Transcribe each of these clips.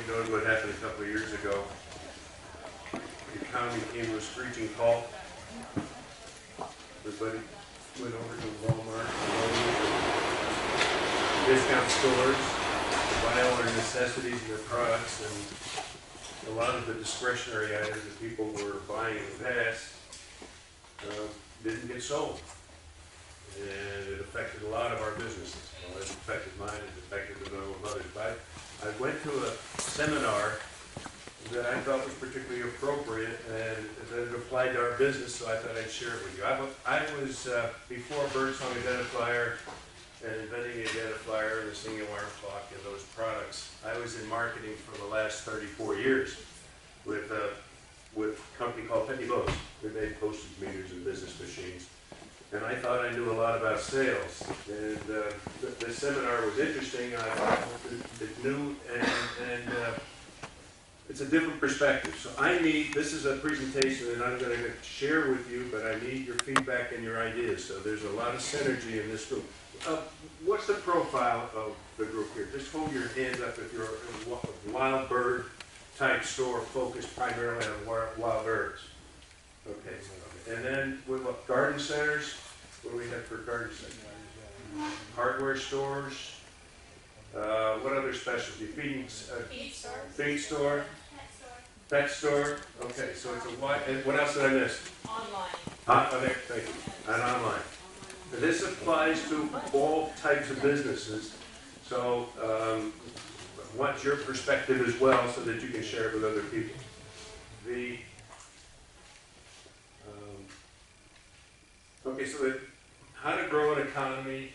knows what happened a couple of years ago. The economy came to a screeching halt. Everybody went over to Walmart, discount stores, to buy all their necessities and their products, and a lot of the discretionary items that people were buying in the past didn't get sold. And it affected a lot of our businesses. Well, it affected mine, it affected the number of others. But I went to a seminar that I thought was particularly appropriate and that it applied to our business, so I thought I'd share it with you. I was, before Birdsong Identifier and inventing the identifier and the single alarm clock and those products, I was in marketing for the last 34 years with a company called Pitney Bowes. We made postage meters and business machines. And I thought I knew a lot about sales. And the seminar was interesting. I thought it new and it's a different perspective. So this is a presentation that I'm going to share with you, but I need your feedback and your ideas. So there's a lot of synergy in this group. What's the profile of the group here? Just hold your hands up if you're a wild bird type store focused primarily on wild birds. Okay. And then with what, garden centers? What do we have for garden centers? Hardware stores. What other specialty? Feed store. Pet store. Okay, so it's a wide. And what else did I miss? Online. Okay, thank you. And online. And this applies to all types of businesses. So I want your perspective as well, so that you can share it with other people. Okay, so how to grow an economy,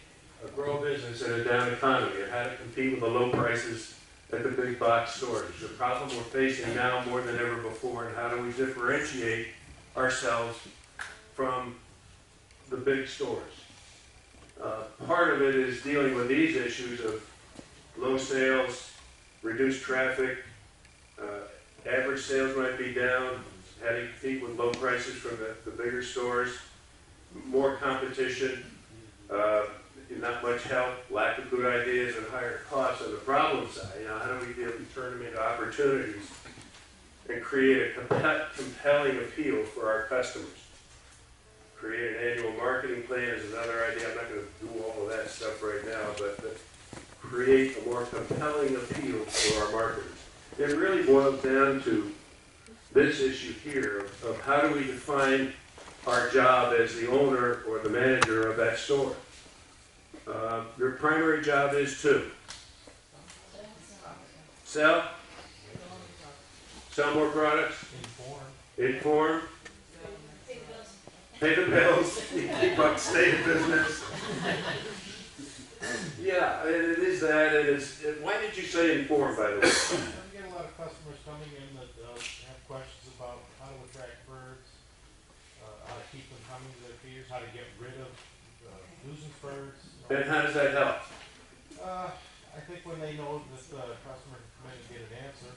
grow a business in a down economy, and how to compete with the low prices at the big box stores. The problem we're facing now more than ever before, and how do we differentiate ourselves from the big stores? Part of it is dealing with these issues of low sales, reduced traffic, average sales might be down, how do you compete with low prices from the bigger stores, more competition, not much help, lack of good ideas, and higher costs on the problem side. How do we turn them into opportunities and create a compelling appeal for our customers? Create an annual marketing plan is another idea. I'm not going to do all of that stuff right now, but create a more compelling appeal for our marketers. It really boils down to this issue here of how do we define our job as the owner or the manager of that store. Your primary job is to sell more products, inform, pay the bills, keep up state of business. Yeah, it is that. Why did you say inform, by the way? We get a lot of customers coming in that have questions about how to attract birds, how to keep them coming to their feeders, how to get rid of nuisance birds. And how does that help? I think when they know that the customer can come in and get an answer,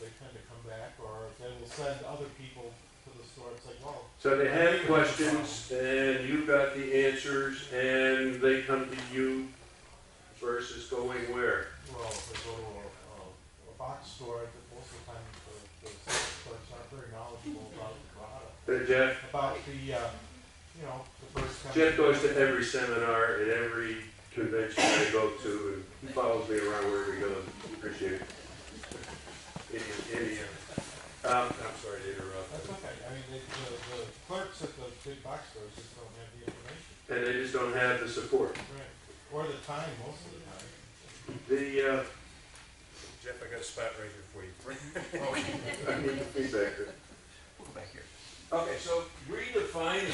they tend to come back, or they will send other people to the store. It's like, well. So they have questions, and you've got the answers, and they come to you versus going where? Well, if they go to a box store, most of the time the sales clerks aren't very knowledgeable about the product. Jeff? About the, the birds coming. Jeff goes to every seminar at every convention I go to, and he follows me around wherever he goes. Appreciate it. I'm sorry to interrupt. That's okay. I mean, the clerks at the big box stores just don't have the information. And they just don't have the support. Right. Or the time, most of the time. Jeff, I got a spot right here for you. I need the feedback there. Back here. Okay, so redefining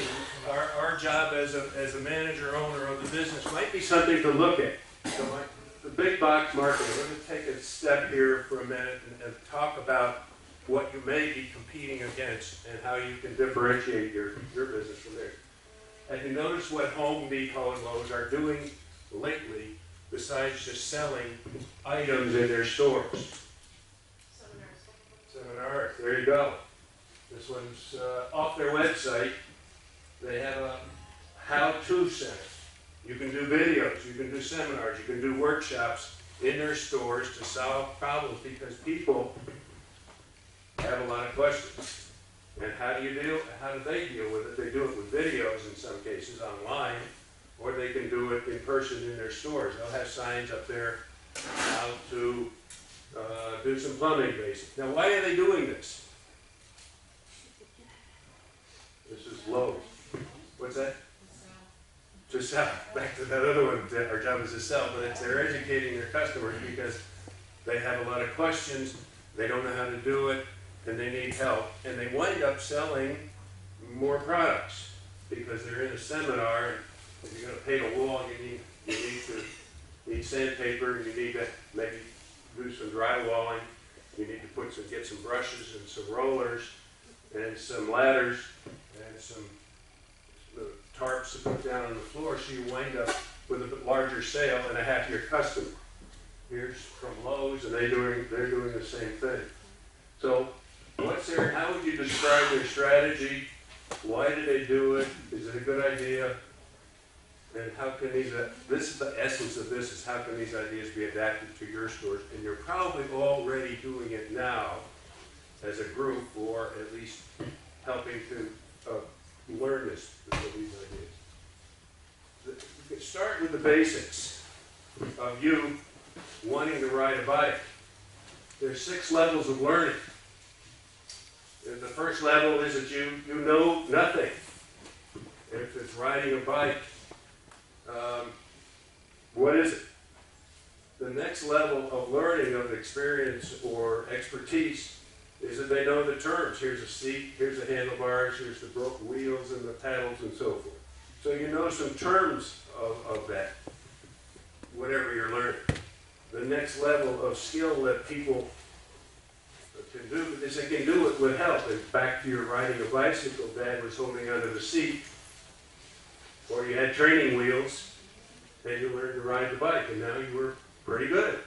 our job as a manager, owner of the business might be something to look at. So the big box market, we're going to take a step here for a minute and talk about what you may be competing against and how you can differentiate your business from theirs. And you notice what Home Depot and Lowe's are doing lately besides just selling items in their stores. Seminars. There you go. This one's off their website. They have a how-to center. You can do videos, you can do seminars, you can do workshops in their stores to solve problems because people have a lot of questions. And how do they deal with it? They do it with videos in some cases online, or they can do it in person in their stores. They'll have signs up there how to do some plumbing basics. Now, why are they doing this? This is Lowe's. What's that? To sell. Back to that other one. Our job is to sell, but they're educating their customers because they have a lot of questions. They don't know how to do it, and they need help. And they wind up selling more products because they're in a seminar. And if you're going to paint a wall, you need sandpaper. You need to maybe do some drywalling. You need to get some brushes and some rollers and some ladders and some tarps to put down on the floor, so you wind up with a bit larger sale and a happier customer. Here's from Lowe's, and they're doing the same thing. So, how would you describe their strategy? Why do they do it? Is it a good idea? And how can this is the essence of this, is how can these ideas be adapted to your stores? And you're probably already doing it now as a group, or at least helping to learn these ideas. You can start with the basics of you wanting to ride a bike. There's 6 levels of learning. And the first level is that you know nothing. If it's riding a bike, what is it? The next level of learning, of experience or expertise, is that they know the terms. Here's a seat, here's the handlebars, here's the wheels and the pedals and so forth. So you know some terms of that, whatever you're learning. The next level of skill that people can do is they can do it with help. And back to your riding a bicycle, Dad was holding onto the seat, or you had training wheels, and you learned to ride the bike, and now you were pretty good.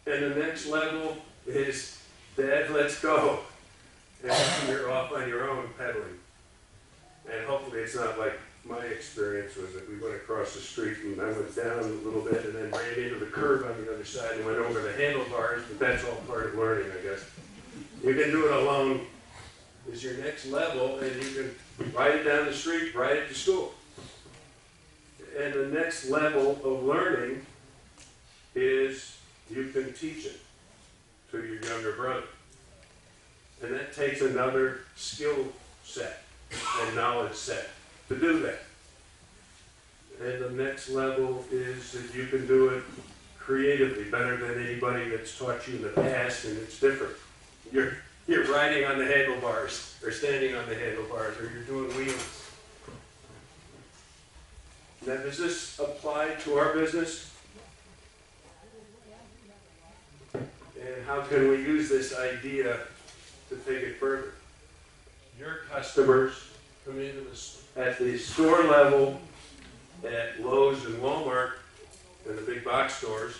And the next level is, Dad, let's go. And you're off on your own pedaling. And hopefully it's not like my experience was that we went across the street and I went down a little bit and then ran into the curb on the other side and went over the handlebars, but that's all part of learning, I guess. You can do it alone, is your next level, and you can ride it down the street, ride it to school. And the next level of learning is you can teach it to your younger brother. And that takes another skill set and knowledge set to do that. And the next level is that you can do it creatively, better than anybody that's taught you in the past, and it's different. You're riding on the handlebars, or standing on the handlebars, or you're doing wheels. Now, does this apply to our business? And how can we use this idea to take it further? Your customers come into at the store level at Lowe's and Walmart and the big box stores.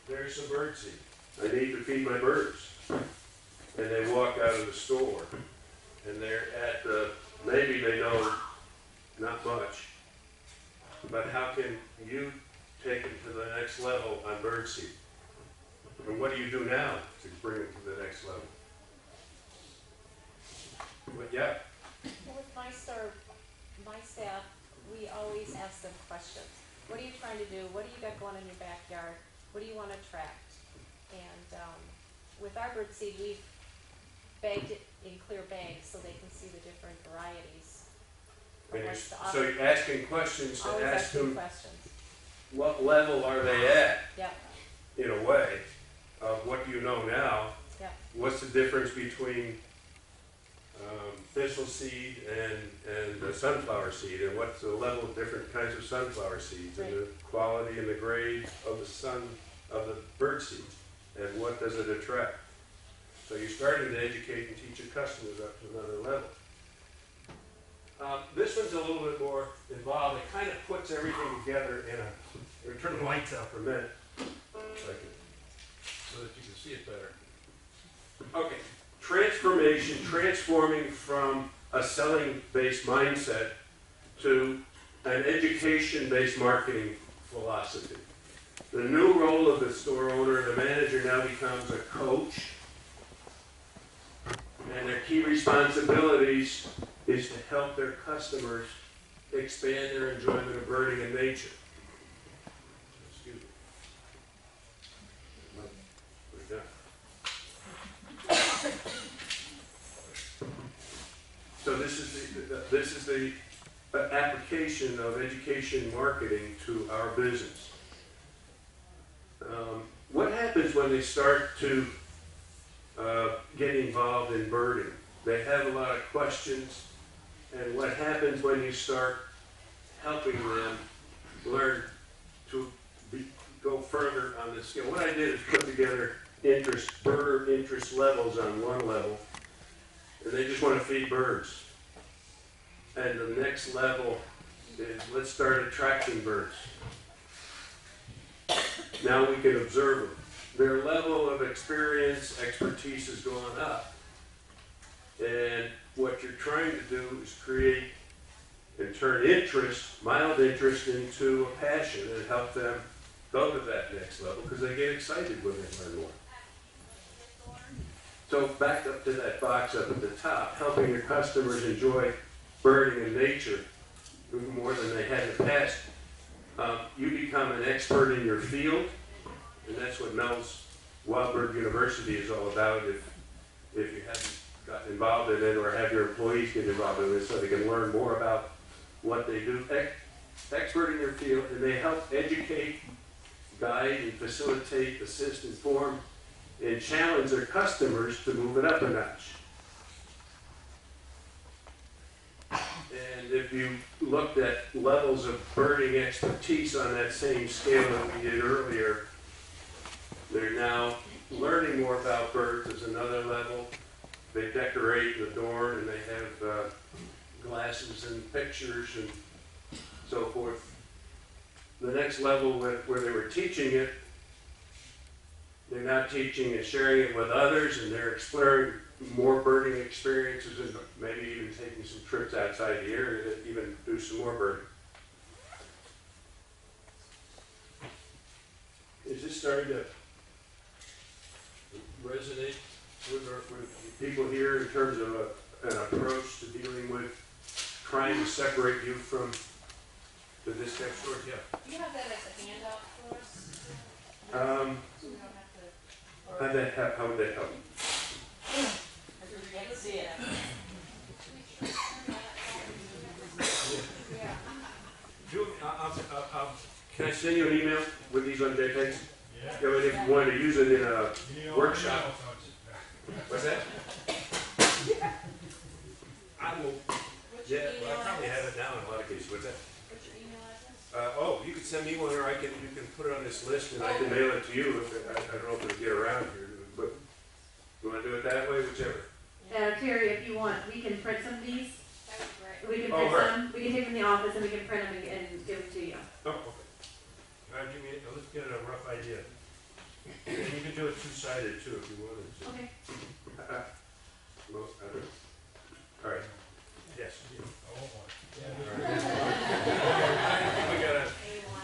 There's some birdseed. I need to feed my birds. And they walk out of the store, and they're at maybe they know not much, but how can you take it to the next level on birdseed? And what do you do now to bring it to the next level? But yeah. With my store, my staff, we always ask them questions. What are you trying to do? What do you got going in your backyard? What do you want to attract? And with our birdseed, we've bagged it in clear bags so they can see the different varieties. So you're asking questions to Always ask asking them questions. what level are they at, Yeah, in a way, of what do you know now? yeah. What's the difference between thistle seed and sunflower seed, and what's the level of different kinds of sunflower seeds, and the quality and the grade of the bird seed, and what does it attract? So you're starting to educate and teach your customers up to another level. This one's a little bit more involved. It kind of puts everything together in a. Turn the lights out for a minute, so that you can see it better. Okay. Transforming from a selling-based mindset to an education-based marketing philosophy. The new role of the store owner, the manager, now becomes a coach. And their key responsibilities is to help their customers expand their enjoyment of birding and nature. Excuse me. We're done. So this is the application of education marketing to our business. What happens when they start to get involved in birding? They have a lot of questions, and what happens when you start helping them learn to go further on the scale? What I did is put together birder interest levels on one level, and they just want to feed birds. And the next level is, let's start attracting birds. Now we can observe them. Their level of experience, expertise is going up. And what you're trying to do is create and turn interest, mild interest, into a passion and help them go to that next level because they get excited when they learn more. So back up to that box up at the top, helping your customers enjoy birding and nature more than they had in the past. You become an expert in your field, and that's what Mel's Wild Bird University is all about. If you haven't gotten involved in it, or have your employees get involved in it, so they can learn more about what they do. Expert in your field, and they help educate, guide, and facilitate, assist, inform, and challenge their customers to move it up a notch. And if you looked at levels of birding expertise on that same scale that we did earlier, they're now learning more about birds as another level. They decorate and adorn, and they have glasses and pictures and so forth. The next level where they were teaching it, they're now teaching and sharing it with others, and they're exploring more birding experiences and maybe even taking some trips outside the area to even do some more birding. Is this starting to resonate with people here in terms of an approach to dealing with trying to separate you from the discount stores? Yeah. Do you have that as a handout for us? So we don't have to. How would that help? I can see it. Can I send you an email with these on JPEGs? Yeah. Yeah, but if you wanted to use it in a workshop. What's that? I will. What's your Yeah, email well, I probably address? have it now in a lot of cases. What's that? What's your email address? Oh, you can send me one, or you can put it on this list, and I can mail it to you. I don't know if it'll get around here, but you want to do it that way, whichever. Terry, if you want, we can print some of these. That would be great. We can Oh, print right. some. We can take them in the office and we can print them and give them to you. Oh, okay. All right, let's get a rough idea. And you can do it two-sided too, if you wanted to. Okay. Most, I don't know. All right. Yes. I want one. We got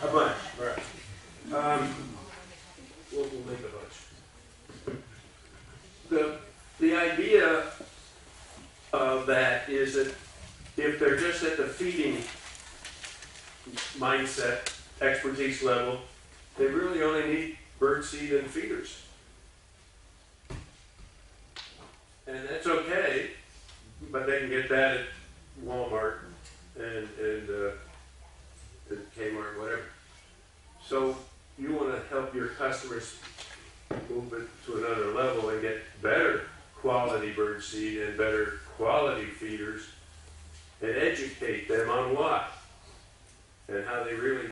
a bunch, all right. We'll make a bunch. The idea of that is that if they're just at the feeding mindset, expertise level, they really only need bird seed and feeders. And that's okay, but they can get that at Walmart and at Kmart, whatever. So you want to help your customers move it to another level and get better quality bird seed and better quality feeders, and educate them on why and how they really